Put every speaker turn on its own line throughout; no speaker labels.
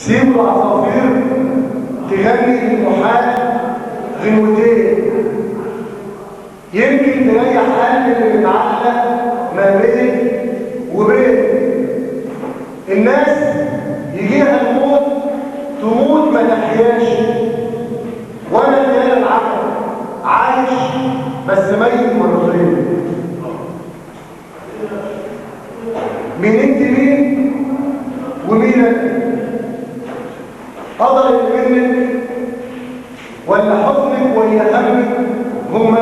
سيب العصافير تغني للمحال غنوتين، يمكن تريح قلب اللي متعلق ما بينك وبين الناس. يجيها الموت تموت ما تحياش، وانا اللي انا العقل عايش بس ميت مرتين. مين انت مين ومين انا؟ قدرك منك ولا حزنك ولا همك هم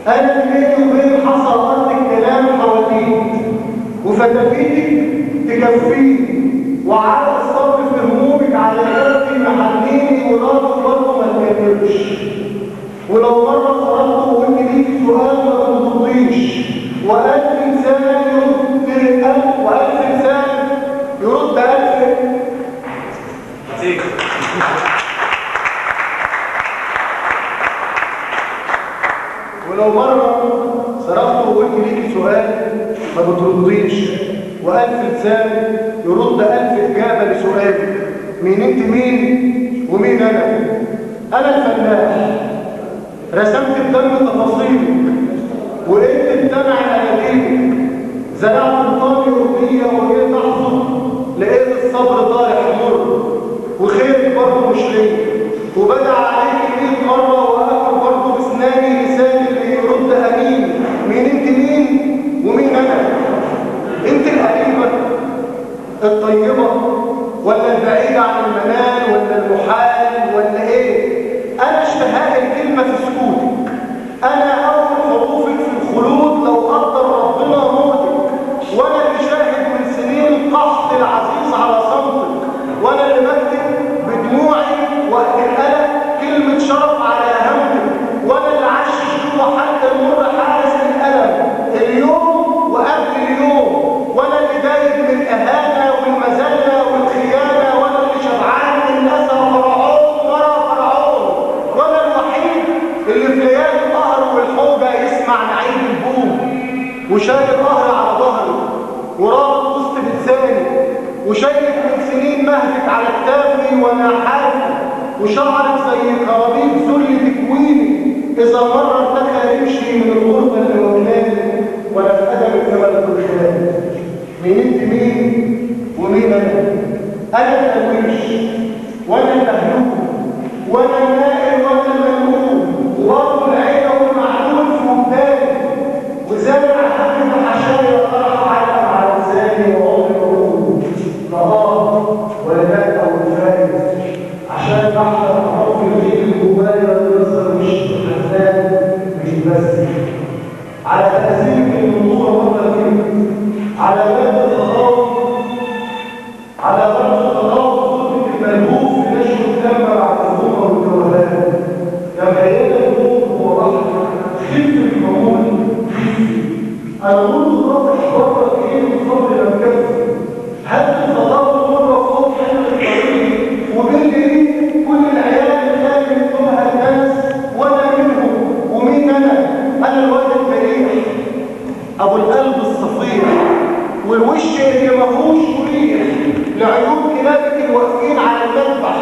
انا اللي بيني وبين حصل ارض الكلام حواليك وفتافيتك تكفيني، وعلى الصبر في همومك على قلبي محنيني، ونار برضه ما تكملش. ولو مره صرفت وقلت ليكي سؤال ما بترديش، وألف إنسان يرد ألف، وألف إنسان يرد ألف. ولو مرة صرفت وقلت ليكي سؤال ما بترديش، وألف لسان يرد ألف إجابة لسؤالي. مين أنت مين ومين أنا؟ أنا الفلاح رسمت بدم تفاصيلك، وإنت بتمع أناجيلك، زرعت الطامي أغنية وجيت أحصد، لقيت الصبر طارح مر، وخيرك برضه مش ليا، وبدأ عليك 100 مرة وآخر برضه بسناني لساني اللي يرد أمين. مين أنت مين ومين أنا؟ أنت القريبة الطيبة ولا البعيدة عن المنال ولا المحال ولا إيه؟ أنا اشتهاء الكلمة في سكوتك، أنا أول حروفك في الخلود لو قدر ربنا موتك، وأنا اللي شاهد من سنين قحط العزيز على صمتك، وأنا اللي بكتب بدموعي وقت القلق كلمة شرف على همتك، وأنا اللي عايش جوه حتى المر حارس الألم اليوم وقبل اليوم، وأنا اللي دايب من الإهانة والمذلة والخيانة، وأنا اللي شبعان من أسى فرعون ورا فرعون، وأنا الوحيد اللي في ليالي القهر والحوجة يسمع نعيم البوم، وشايل قهر على ظهري ورابط وسط لساني، وشايلك من سنين مهدك على كتافي وانا حافي، وشعرك زي كرابيط ذل تكويني، اذا مره ارتخى يمشي من الغربه اللي واكلاني، وانا في ادب الزمن والخلال. مين انت مين ومين انا؟ انا التويش وانا المهلوك وانا النائل وانا الملموم، وبرضه العيله والمعلول في وجداني، وزارع حبيب الحشايا طرح على لساني، وعمري بقول نهار ولا مات او فايز، عشان احضر حروف الجيل جوايا ويظهر وش الحزان مش بس على تاثيرك المنظوره مره كلمه، على باب التخاطب، على باب التخاطب صوتك الملهوف في نشر الدم بعد الظلمه والتوهان، جمعيات النور ورحمه خف المعون. أنا قلت رفع بره إيه الصبر لم يكفي، هل صدرت مرة فوق حلم الطريق، وباللي كل العيال اللي كانت منها الناس وأنا منهم. ومين أنا؟ أنا الواد الكريم أبو القلب الصفيح والوش اللي مفهوش مريح، لعيون كلابك الواقفين على المذبح،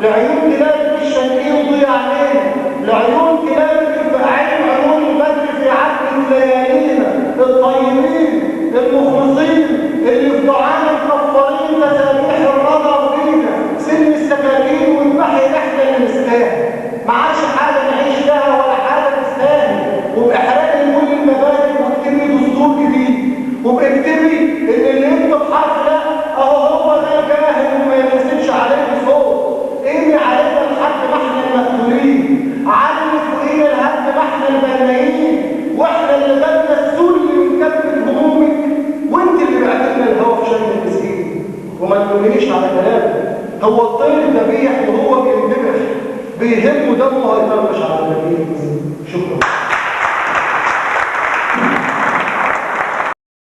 لعيون كلابك الشاكين ضيع علينا، لعيون كلابك البقعين عيون البدر في عدل ليالينا، الطيبين المخلصين اللي في دعانا مكفرين تسابيح الرضا فينا، سن السكاكين والبحر احنا اللي نستاهل، ما عادش حاجه نعيش لها ولا حاجه تستاهل، وباحراق كل المبادئ واكتبي دستور جديد، وباكتبي ان اللي يكتب حرف ده اهو هو ده الجاهل وما ينسبش عليك صوت، ايمي علينا لحد ما احنا المقتولين، علمت واينا لحد ما احنا البنايين، واحنا اللي جبنا السور اللي بنكتب همومك، وانت اللي بعتلنا الهوا في شم المسكين. وما تلومنيش على كلامك، هو الطير الذبيح وهو بيندبح بيهمه دمه هيطرش على النبيل. شكرا.